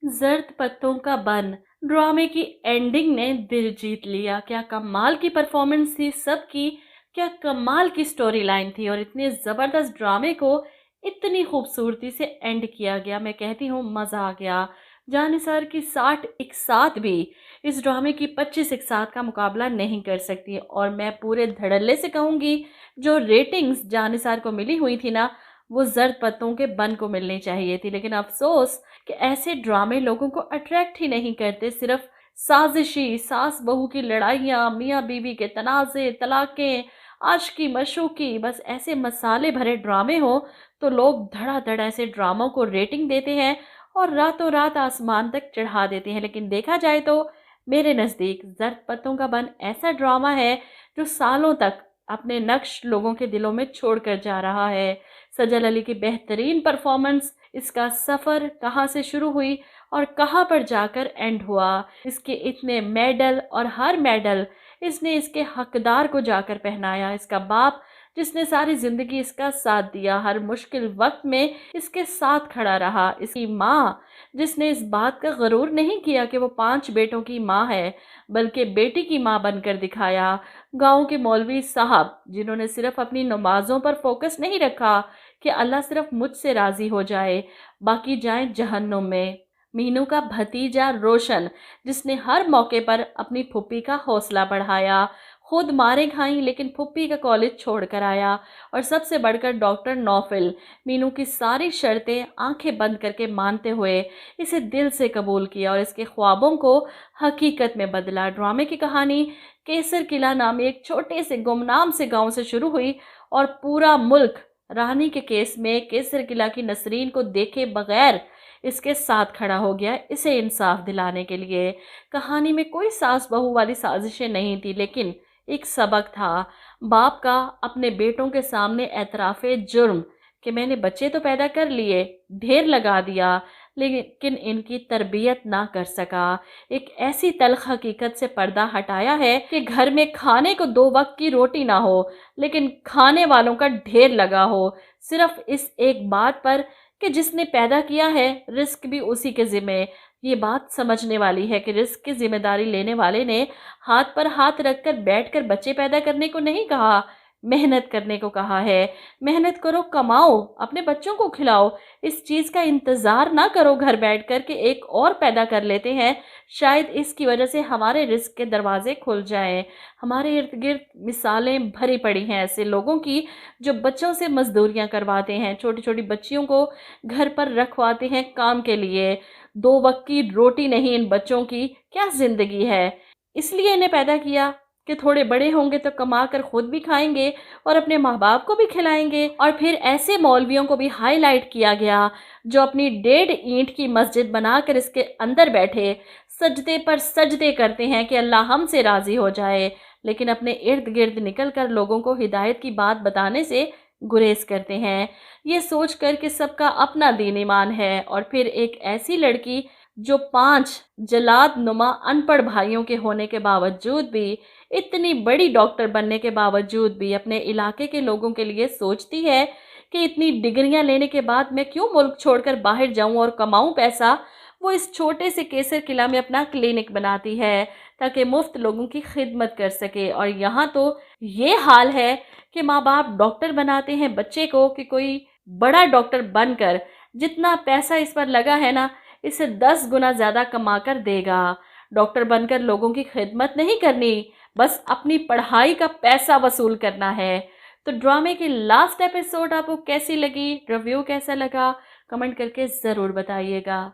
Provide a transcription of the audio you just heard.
जर्द पत्तों का बन ड्रामे की एंडिंग ने दिल जीत लिया। क्या कमाल की परफॉर्मेंस थी सबकी, क्या कमाल की स्टोरी लाइन थी और इतने ज़बरदस्त ड्रामे को इतनी खूबसूरती से एंड किया गया। मैं कहती हूँ मज़ा आ गया। जानिसार की 60 एक साथ भी इस ड्रामे की 25 एक साथ का मुकाबला नहीं कर सकती और मैं पूरे धड़ल्ले से कहूँगी जो रेटिंग्स जानिसार को मिली हुई थी ना, वो जर्द पत्तों के बन को मिलनी चाहिए थी। लेकिन अफसोस कि ऐसे ड्रामे लोगों को अट्रैक्ट ही नहीं करते। सिर्फ साजिशी, सास बहू की लड़ाइयाँ, मियाँ बीवी के तनाज़े, तलाक़ें, आशिकी मशूक़ी, बस ऐसे मसाले भरे ड्रामे हो तो लोग धड़ाधड़ ऐसे ड्रामों को रेटिंग देते हैं और रातों रात आसमान तक चढ़ा देते हैं। लेकिन देखा जाए तो मेरे नज़दीक ज़र्द पत्तों का बन ऐसा ड्रामा है जो सालों तक अपने नक्श लोगों के दिलों में छोड़ कर जा रहा है। सजल अली की बेहतरीन परफॉर्मेंस, इसका सफ़र कहाँ से शुरू हुई और कहाँ पर जाकर एंड हुआ, इसके इतने मेडल और हर मेडल इसने इसके हकदार को जाकर पहनाया। इसका बाप जिसने सारी ज़िंदगी इसका साथ दिया, हर मुश्किल वक्त में इसके साथ खड़ा रहा। इसकी माँ जिसने इस बात का गरूर नहीं किया कि वो 5 बेटों की माँ है, बल्कि बेटी की माँ बनकर दिखाया। गांव के मौलवी साहब जिन्होंने सिर्फ अपनी नमाज़ों पर फोकस नहीं रखा कि अल्लाह सिर्फ मुझसे राज़ी हो जाए, बाकी जाएं जहन्नुम में। मीनू का भतीजा रोशन जिसने हर मौके पर अपनी फुप्पी का हौसला बढ़ाया, खुद मारे खाई लेकिन फुप्पी का कॉलेज छोड़ कर आया। और सबसे बढ़कर डॉक्टर नौफिल मीनू की सारी शर्तें आंखें बंद करके मानते हुए इसे दिल से कबूल किया और इसके ख्वाबों को हकीकत में बदला। ड्रामे की कहानी केसर किला नामी एक छोटे से गुमनाम से गांव से शुरू हुई और पूरा मुल्क रानी के केस में केसर किला की नसरीन को देखे बगैर इसके साथ खड़ा हो गया, इसे इंसाफ दिलाने के लिए। कहानी में कोई सास बहू वाली साजिशें नहीं थी, लेकिन एक सबक था। बाप का अपने बेटों के सामने एतराफ़े जुर्म कि मैंने बच्चे तो पैदा कर लिए, ढेर लगा दिया, लेकिन इनकी तरबियत ना कर सका। एक ऐसी तल्ख हकीकत से पर्दा हटाया है कि घर में खाने को 2 वक्त की रोटी ना हो, लेकिन खाने वालों का ढेर लगा हो, सिर्फ इस एक बात पर कि जिसने पैदा किया है रिस्क भी उसी के ज़िम्मे। ये बात समझने वाली है कि रिस्क की जिम्मेदारी लेने वाले ने हाथ पर हाथ रखकर बैठकर बच्चे पैदा करने को नहीं कहा, मेहनत करने को कहा है। मेहनत करो, कमाओ, अपने बच्चों को खिलाओ। इस चीज़ का इंतज़ार ना करो घर बैठकर कि एक और पैदा कर लेते हैं, शायद इसकी वजह से हमारे रिस्क के दरवाजे खुल जाएं। हमारे इर्द गिर्द मिसालें भरी पड़ी हैं ऐसे लोगों की जो बच्चों से मजदूरियां करवाते हैं, छोटी छोटी बच्चियों को घर पर रखवाते हैं काम के लिए। 2 वक्त की रोटी नहीं इन बच्चों की, क्या ज़िंदगी है। इसलिए इन्हें पैदा किया कि थोड़े बड़े होंगे तो कमा कर खुद भी खाएंगे और अपने माँ बाप को भी खिलाएंगे। और फिर ऐसे मौलवियों को भी हाईलाइट किया गया जो अपनी 1.5 ईंट की मस्जिद बनाकर इसके अंदर बैठे सजदे पर सजदे करते हैं कि अल्लाह हमसे राज़ी हो जाए, लेकिन अपने इर्द गिर्द निकल कर लोगों को हिदायत की बात बताने से गुरेज करते हैं, ये सोच कर कि सबका अपना दीन ईमान है। और फिर एक ऐसी लड़की जो 5 जलाद नुमा अनपढ़ भाइयों के होने के बावजूद भी, इतनी बड़ी डॉक्टर बनने के बावजूद भी अपने इलाके के लोगों के लिए सोचती है कि इतनी डिग्रियां लेने के बाद मैं क्यों मुल्क छोड़कर बाहर जाऊं और कमाऊं पैसा। वो इस छोटे से केसर किला में अपना क्लिनिक बनाती है ताकि मुफ्त लोगों की खिदमत कर सके। और यहाँ तो ये हाल है कि माँ बाप डॉक्टर बनाते हैं बच्चे को कि कोई बड़ा डॉक्टर बनकर जितना पैसा इस पर लगा है ना, इससे 10 गुना ज़्यादा कमा कर देगा। डॉक्टर बनकर लोगों की खिदमत नहीं करनी, बस अपनी पढ़ाई का पैसा वसूल करना है। तो ड्रामे की लास्ट एपिसोड आपको कैसी लगी, रिव्यू कैसा लगा, कमेंट करके ज़रूर बताइएगा।